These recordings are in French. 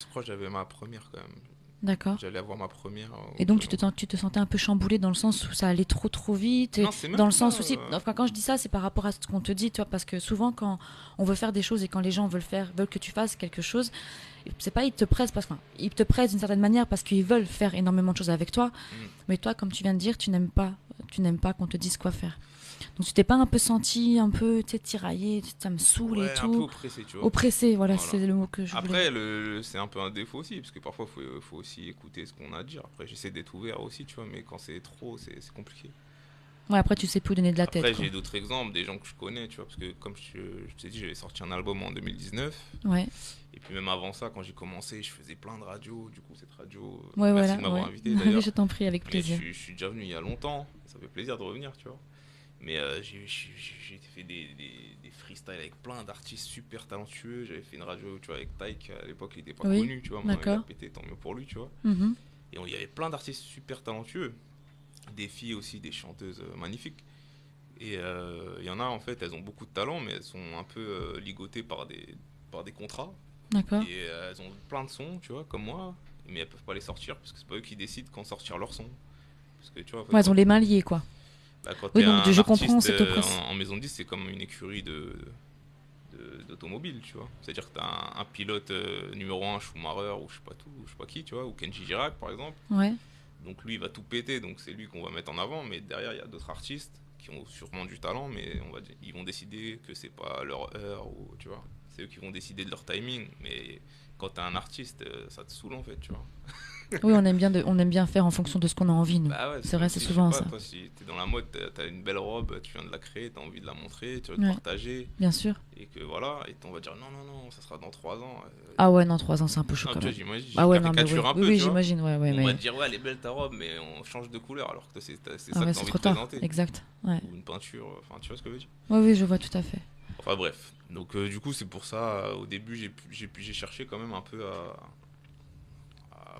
Je crois que j'avais ma première quand même. D'accord. J'allais avoir ma première Et donc tu te sentais un peu chamboulé dans le sens où ça allait trop vite, et Non, c'est même dans le pas. sens aussi, enfin quand je dis ça c'est par rapport à ce qu'on te dit, tu vois, parce que souvent quand on veut faire des choses et quand les gens veulent que tu fasses quelque chose, c'est pas ils te pressent parce enfin, ils te pressent d'une certaine manière parce qu'ils veulent faire énormément de choses avec toi, Hmm. mais toi comme tu viens de dire tu n'aimes pas qu'on te dise quoi faire. Donc tu t'es pas un peu senti un peu tu sais, tiraillé, ça me saoule et Ouais, un peu tout, oppressé, tu vois. oppressé, voilà Voilà. c'est le mot que je voulais. Après, c'est un peu un défaut aussi, parce que parfois, faut aussi écouter ce qu'on a à dire. Après, j'essaie d'être ouvert aussi, tu vois, mais quand c'est trop, c'est compliqué. Ouais, après tu sais plus où donner de la tête Après, quoi. j'ai d'autres exemples, des gens que je connais, tu vois, parce que comme je t'ai dit, j'avais sorti un album en 2019. Ouais. Et puis même avant ça, quand j'ai commencé, je faisais plein de radios. Du coup, cette radio, Ouais merci voilà, de m'avoir ouais. invité Oui, d'ailleurs. je t'en prie avec Mais plaisir. je suis déjà venu il y a longtemps. Ça fait plaisir de revenir, tu vois. Mais j'ai fait des freestyles avec plein d'artistes super talentueux. J'avais fait une radio, tu vois, avec Tyke. À l'époque, il n'était pas Oui, connu, tu vois. Maintenant, il a d'accord. pété, tant mieux pour lui, tu vois. Mhm. Et il y avait plein d'artistes super talentueux. Des filles aussi, des chanteuses magnifiques. Et il y en a, en fait, elles ont beaucoup de talent, mais elles sont un peu ligotées par des contrats. D'accord. Et elles ont plein de sons, tu vois, comme moi. Mais elles peuvent pas les sortir parce que c'est pas eux qui décident quand sortir leurs sons. Parce que tu vois, Ouais, elles ont les mains liées, quoi. quand Oui, t'es donc un je comprends artiste cette oppression. en maison de disque, c'est comme une écurie d'automobile, tu vois. C'est-à-dire que t'as un pilote numéro un Schumacher ou je sais pas tout, je sais pas qui, tu vois, ou Kenji Girac par exemple. Ouais. Donc lui il va tout péter, donc c'est lui qu'on va mettre en avant, mais derrière il y a d'autres artistes qui ont sûrement du talent, mais ils vont décider que c'est pas leur heure ou tu vois, c'est eux qui vont décider de leur timing. Mais quand t'es un artiste, ça te saoule en fait, tu vois. Oui, on aime bien faire en fonction de ce qu'on a envie, nous. Bah ouais, C'est c'est vrai, comme c'est si, je sais souvent pas, ça. toi, si t'es dans la mode, t'as une belle robe, tu viens de la créer, t'as envie de la montrer, tu veux te Ouais, partager, bien sûr. et que voilà, et on va dire non, non, non, ça sera dans 3 ans. Ah ouais, non, 3 ans, c'est un peu chaud Non, quand tu vois, même. j'imagine, Ah je ouais, non, mais ouais. caricature un Oui, peu, oui, tu vois. j'imagine, ouais, ouais, Où on va te mais. dire, ouais, elle est belle ta robe, mais on change de couleur, alors que toi, c'est Ah ça que ouais, t'as c'est envie trop de tard. présenter. Exact. Ouais. Ou une peinture, enfin, tu vois ce que je veux dire. Oui, oui, je vois tout à fait. Enfin, bref. Donc, du coup, c'est pour ça, au début, j'ai cherché quand même un peu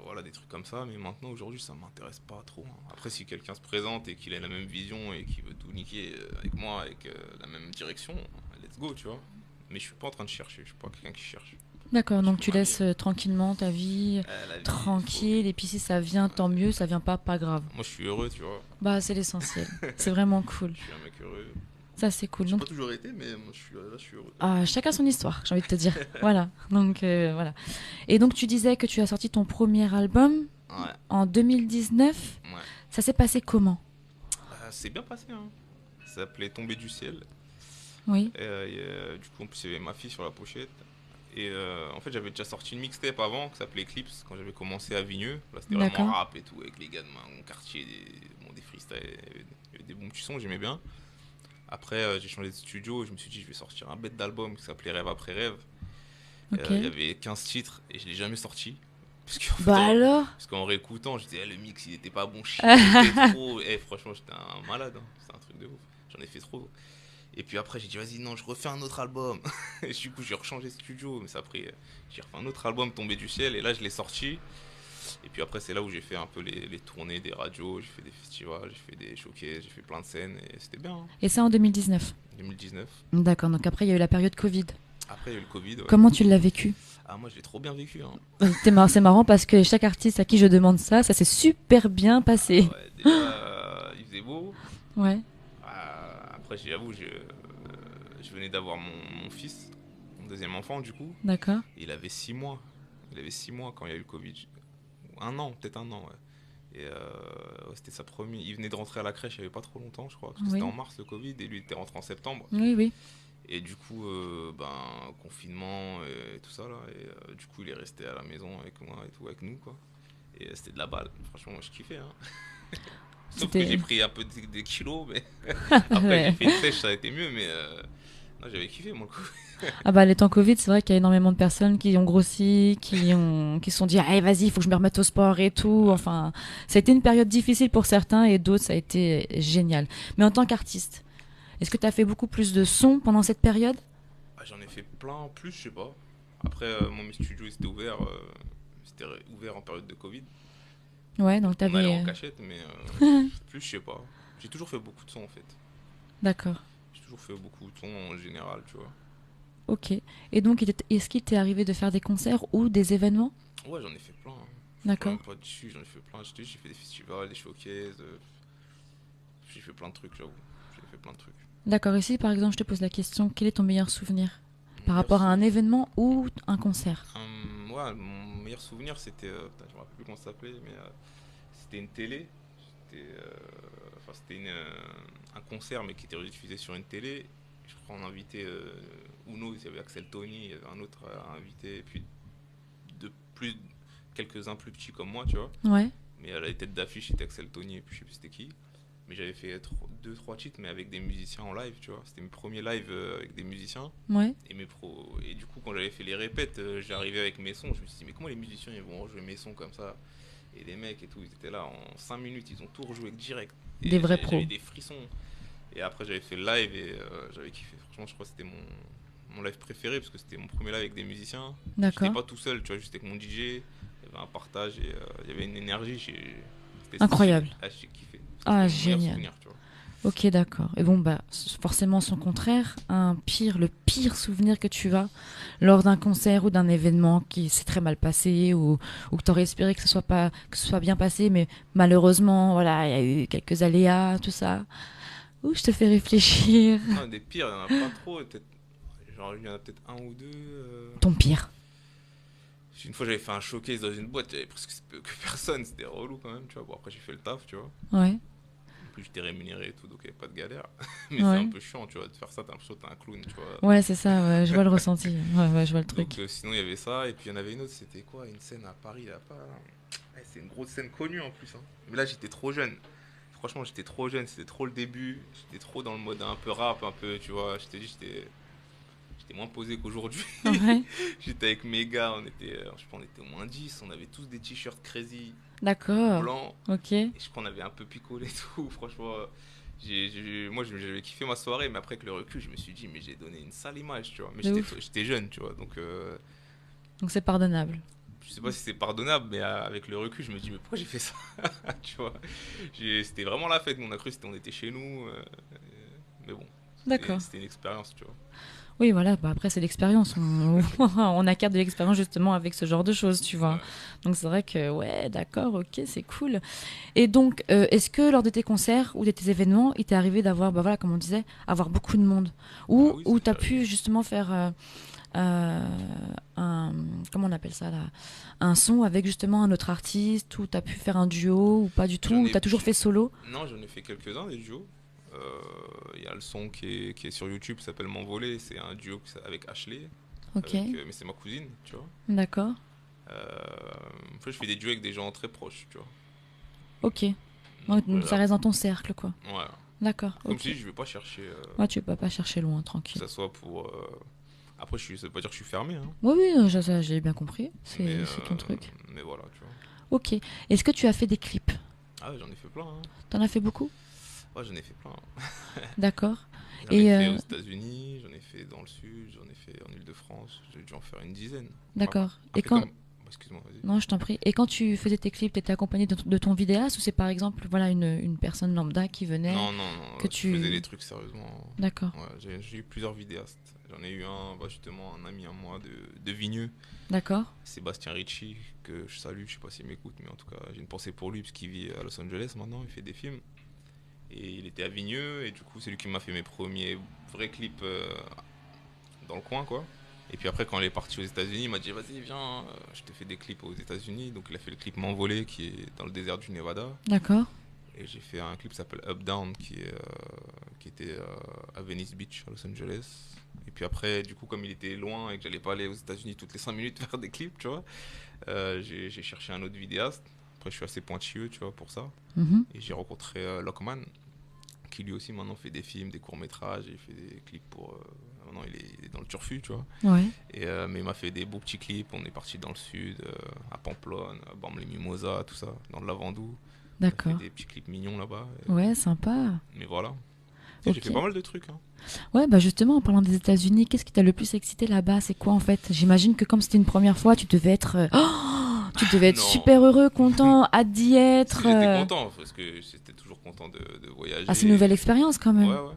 voilà, des trucs comme ça, mais maintenant, aujourd'hui, ça m'intéresse pas trop, hein. Après, si quelqu'un se présente et qu'il a la même vision et qu'il veut tout niquer avec moi, avec la même direction, let's go, tu vois. Mais je suis pas en train de chercher, je suis pas quelqu'un qui cherche. D'accord, Moi, je donc fais tu ma vie, laisses hein. tranquillement ta vie, La vie, il faut tranquille, vivre. et puis si ça vient, tant mieux, ça vient pas, pas grave. Moi, je suis heureux, tu vois. Bah, c'est l'essentiel. C'est vraiment cool. Je suis un mec heureux. Ça, c'est cool. J'ai Donc, pas toujours été, mais moi, là, je suis heureux. chacun son histoire, j'ai envie de te dire. Voilà. Donc, voilà. Et donc, tu disais que tu as sorti ton premier album Ouais, en 2019. ouais. Ça s'est passé comment? C'est bien passé, hein. Ça s'appelait Tomber du ciel. Oui, Du coup, en plus, il y avait ma fille sur la pochette. Et en fait, j'avais déjà sorti une mixtape avant qui s'appelait Eclipse quand j'avais commencé à Vigneux. Là, c'était vraiment d'accord. rap et tout, avec les gars de mon quartier, des freestyles, il y avait des bons petits sons, j'aimais bien. Après, j'ai changé de studio et je me suis dit, je vais sortir un bête d'album qui s'appelait Rêve après rêve. Ok. Il y avait 15 titres et je l'ai jamais sorti. Parce qu'en fait, Bah alors? parce qu'en réécoutant, je disais, le mix il était pas bon, chipotait trop. Et franchement, j'étais un malade, hein. C'était un truc de ouf. J'en ai fait trop. Et puis après, j'ai dit, vas-y, non, je refais un autre album. Et du coup, j'ai rechangé de studio. Mais ça après, j'ai refait un autre album tombé du ciel. Et là, je l'ai sorti. Et puis après, c'est là où j'ai fait un peu les tournées des radios. J'ai fait des festivals, j'ai fait des showcases, j'ai fait plein de scènes. Et c'était bien, hein. Et ça en 2019. 2019. D'accord, donc après, il y a eu la période Covid. Après, il y a eu le Covid, ouais. Comment tu l'as vécu? Ah, moi, je l'ai trop bien vécu, hein. C'est marrant parce que chaque artiste à qui je demande ça, ça s'est super bien Ah passé. ouais, déjà, il faisait beau. Ouais, Après, j'avoue, je venais d'avoir mon fils, mon deuxième enfant, du coup. d'accord. Il avait 6 mois. Il avait 6 mois quand il y a eu le Covid. Un an, peut-être un an, ouais. Et ouais, c'était sa première. Il venait de rentrer à la crèche il n'y avait pas trop longtemps, je crois. Parce que c'était en Oui, mars le Covid et lui était rentré en septembre. oui, oui. Et du coup, confinement et tout ça, là. Et du coup, il est resté à la maison avec moi et tout, avec nous, quoi. Et c'était de la balle. Franchement, moi, je kiffais, hein. Sauf que j'ai C'était. pris un peu des kilos, mais après, j'ai Ouais. fait une sèche, ça a été mieux, mais non, j'avais kiffé, moi, le coup. Ah bah les temps Covid, c'est vrai qu'il y a énormément de personnes qui ont grossi, qui se sont dit allez vas-y, il faut que je me remette au sport et tout. Enfin, ça a été une période difficile pour certains et d'autres ça a été génial. Mais en tant qu'artiste, est-ce que tu as fait beaucoup plus de sons pendant cette période? Ah, j'en ai fait plein en plus, je sais pas. Après, moi, mes studios, ils étaient ouverts. C'était ouvert en période de Covid. Ouais, donc On allait t'avais. en cachette, mais plus, je sais pas. J'ai toujours fait beaucoup de sons, en fait. D'accord. J'ai toujours fait beaucoup de sons en général, tu vois. Ok. Et donc est-ce qu'il t'est arrivé de faire des concerts ou des événements? Ouais, j'en ai fait plein, hein. Je suis D'accord. même pas dessus, j'en ai fait plein. J'ai fait des festivals, des showcases. J'ai fait plein de trucs, j'avoue. J'ai fait plein de trucs. D'accord. Ici, par exemple, je te pose la question, quel est ton meilleur souvenir Mon par meilleur rapport à un souvenir. événement ou un concert? Ouais, mon meilleur souvenir, c'était. Putain, je me rappelle plus comment ça s'appelait, mais c'était une télé. Enfin, c'était un concert, mais qui était rediffusé sur une télé. Je crois on invitait Uno, il y avait Axel Tony, il y avait un autre invité, et puis de plus, quelques-uns plus petits comme moi, tu vois. Ouais, Mais la tête d'affiche c'était Axel Tony, et puis je sais plus c'était qui. Mais j'avais fait deux, trois titres, mais avec des musiciens en live, tu vois. C'était mes premiers lives avec des musiciens. ouais. Et du coup, quand j'avais fait les répètes, j'arrivais avec mes sons. Je me suis dit, mais comment les musiciens ils vont rejouer mes sons comme ça? Et les mecs et tout, ils étaient là en 5 minutes, ils ont tout rejoué direct. Des Et vrais j'avais pros. des frissons. Et après, j'avais fait le live et j'avais kiffé. Franchement, je crois que c'était mon live préféré parce que c'était mon premier live avec des musiciens. J'étais D'accord. pas tout seul, tu vois, juste avec mon DJ. Il y avait un partage et il y avait une énergie. C'était stylé. Incroyable. Ah, j'ai kiffé. Ah, C'était mon meilleur génial. souvenir, tu vois. Ok, d'accord. Et bon, bah, forcément, son contraire, le pire souvenir que tu as lors d'un concert ou d'un événement qui s'est très mal passé ou que tu aurais espéré que que ce soit bien passé, mais malheureusement, voilà, il y a eu quelques aléas, tout ça. Ouh, je te fais réfléchir. Non, des pires, il y en a pas trop. Genre, il y en a peut-être un ou deux. Ton pire. Une fois, j'avais fait un showcase dans une boîte, il y avait presque que personne. C'était relou quand même, tu vois. Bon, après, j'ai fait le taf, tu vois. Ouais, En plus, j'étais rémunéré et tout, donc il n'y avait pas de galère. Mais c'est un ouais. peu chiant, tu vois, de faire ça, t'as l'impression que t'es un clown, tu vois. Ouais, c'est ça, ouais, je vois le ressenti. Ouais, ouais, je vois le truc. Donc, sinon, il y avait ça. Et puis, il y en avait une autre, c'était quoi? Une scène à Paris, là, pas. Ouais, c'est une grosse scène connue en plus, hein. Mais là, j'étais trop jeune. Franchement, j'étais trop jeune, c'était trop le début. J'étais trop dans le mode un peu rap, un peu, tu vois. J'étais moins posé qu'aujourd'hui. Ouais, J'étais avec mes gars, je crois, on était au moins 10. On avait tous des t-shirts crazy d'accord. blancs. Ok. Et je crois qu'on avait un peu picolé et tout. Franchement, moi, j'avais kiffé ma soirée, mais après, avec le recul, je me suis dit, mais j'ai donné une sale image, tu vois. Mais De ouf. j'étais jeune, tu vois. Donc, Donc c'est pardonnable. je sais pas si c'est pardonnable, mais avec le recul, je me dis, mais pourquoi j'ai fait ça? Tu vois. C'était vraiment la fête. On a cru on était chez nous. Mais bon, D'accord. c'était une expérience, tu vois. Oui, voilà, bah après c'est l'expérience. On acquiert de l'expérience justement avec ce genre de choses, tu vois. Ouais. Donc c'est vrai que, ouais, d'accord, ok, c'est cool. Et donc, est-ce que lors de tes concerts ou de tes événements, il t'est arrivé d'avoir, bah voilà, comme on disait, avoir beaucoup de monde? Ah oui, Ou ça t'as m'est arrivé. pu justement faire euh, un, comment on appelle ça là? Un son avec justement un autre artiste, ou t'as pu faire un duo, ou pas du tout, J'en ou ai. t'as toujours fait solo? Non, j'en ai fait quelques-uns des duos. Il y a le son qui est sur YouTube, qui s'appelle M'envoler. C'est un duo avec Ashley. Ok, Mais c'est ma cousine, tu vois. d'accord, En fait, je fais des duos avec des gens très proches, tu vois. ok. Ouais, Donc donc ça voilà. reste dans ton cercle, quoi. Ouais. D'accord, Comme je ok. dis, je vais pas chercher Ouais, tu peux pas chercher loin, que tranquille. ça soit pour. Après, ça veut pas dire que je suis fermé, hein. Oui, oui, ça, j'ai bien compris. Mais, C'est ton truc. mais voilà, tu vois. Ok. Est-ce que tu as fait des clips? Ah ouais, j'en ai fait plein, hein. T'en as fait beaucoup? Ouais, j'en ai fait plein, hein. D'accord. J'en ai Et fait aux États-Unis, j'en ai fait dans le sud, j'en ai fait en Île-de-France. J'ai dû en faire une dizaine. Après, d'accord. Et après quand... comme. Excuse-moi, vas-y. Non, je t'en prie. Et quand tu faisais tes clips, t'étais accompagné de ton vidéaste ou c'est par exemple voilà une personne lambda qui venait Non, non, non, que je faisais les tu... trucs sérieusement. D'accord. Ouais, j'ai eu plusieurs vidéastes. J'en ai eu un, bah, justement, un ami à moi de Vigneux, D'accord. Sébastien Ricci, que je salue, je sais pas s'il m'écoute, mais en tout cas, j'ai une pensée pour lui, parce qu'il vit à Los Angeles maintenant, il fait des films. Et il était à Vigneux, et du coup, c'est lui qui m'a fait mes premiers vrais clips dans le coin, quoi. Et puis après, quand il est parti aux États-Unis, il m'a dit, vas-y, viens, je te fais des clips aux États-Unis. Donc il a fait le clip M'envoler, qui est dans le désert du Nevada. D'accord. Et j'ai fait un clip qui s'appelle Up Down, qui était à Venice Beach, à Los Angeles. Et puis après, du coup, comme il était loin et que j'allais pas aller aux États-Unis toutes les 5 minutes faire des clips, tu vois, j'ai cherché un autre vidéaste. Après, je suis assez pointilleux, tu vois, pour ça. Mhm. Et j'ai rencontré Lockman, qui lui aussi maintenant fait des films, des courts-métrages, et il fait des clips pour. Maintenant, il est dans le turfu, tu vois. Ouais. Mais il m'a fait des beaux petits clips. On est parti dans le sud, à Pamplonne, à Bam-les-Mimosas, tout ça, dans le Lavandou. On a fait D'accord. des petits clips mignons là-bas. Ouais, sympa. Mais voilà. Tu sais, j'ai Ok. fait pas mal de trucs, hein. Ouais, bah justement, en parlant des États-Unis, qu'est-ce qui t'a le plus excité là-bas? C'est quoi en fait? J'imagine que comme c'était une première fois, tu devais être, tu devais être Non. super heureux, content, hâte d'y Si, être. j'étais content, parce que j'étais toujours content de Ah, c'est une nouvelle voyager. expérience quand même. Ouais, ouais.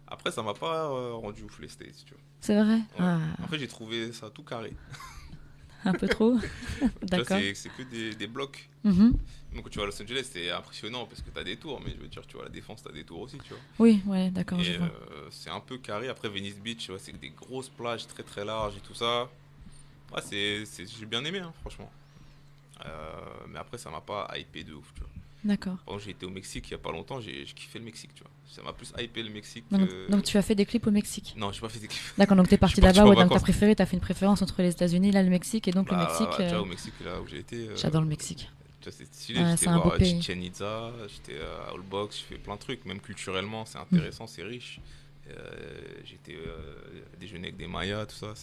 Après, ça m'a pas rendu ouf les States, tu C'est vrai? vois. Ouais. Ah. En fait, j'ai trouvé ça tout carré. Un peu trop. Tu vois, D'accord. c'est que des blocs. Mhm. Donc quand tu vas à Los Angeles, c'est impressionnant parce que t'as des tours, mais je veux dire, tu vois, la Défense, t'as des tours aussi, tu vois. Oui, ouais, d'accord, je Et vois. c'est un peu carré. Après, Venice Beach, tu vois, c'est des grosses plages très très larges et tout ça. Ouais, j'ai bien aimé, hein, franchement. Mais après, ça m'a pas hypé de ouf, tu vois. D'accord. Par exemple, j'ai été au Mexique il y a pas longtemps, j'ai kiffé le Mexique, tu vois. Ça m'a plus hypé le Mexique Donc que. tu as fait des clips au Mexique. Non, j'ai pas fait des kiffs. D'accord, donc t'es Je suis parti parti là-bas, en ouais, donc t'as vacances. préféré, t'as fait une préférence entre les États-Unis, là, le Mexique, et donc le Mexique, Bah, tu vois, au Mexique, là où j'ai été, j'adore le Mexique. tu vois, c'est stylé. Ouais, J'étais c'est un beau voir pays. Chichen Itza, j'étais à Holbox, j'ai fait plein de trucs. Même culturellement, c'est Hmm. intéressant, c'est riche. J'étais déjeuner avec des Mayas, tout ça.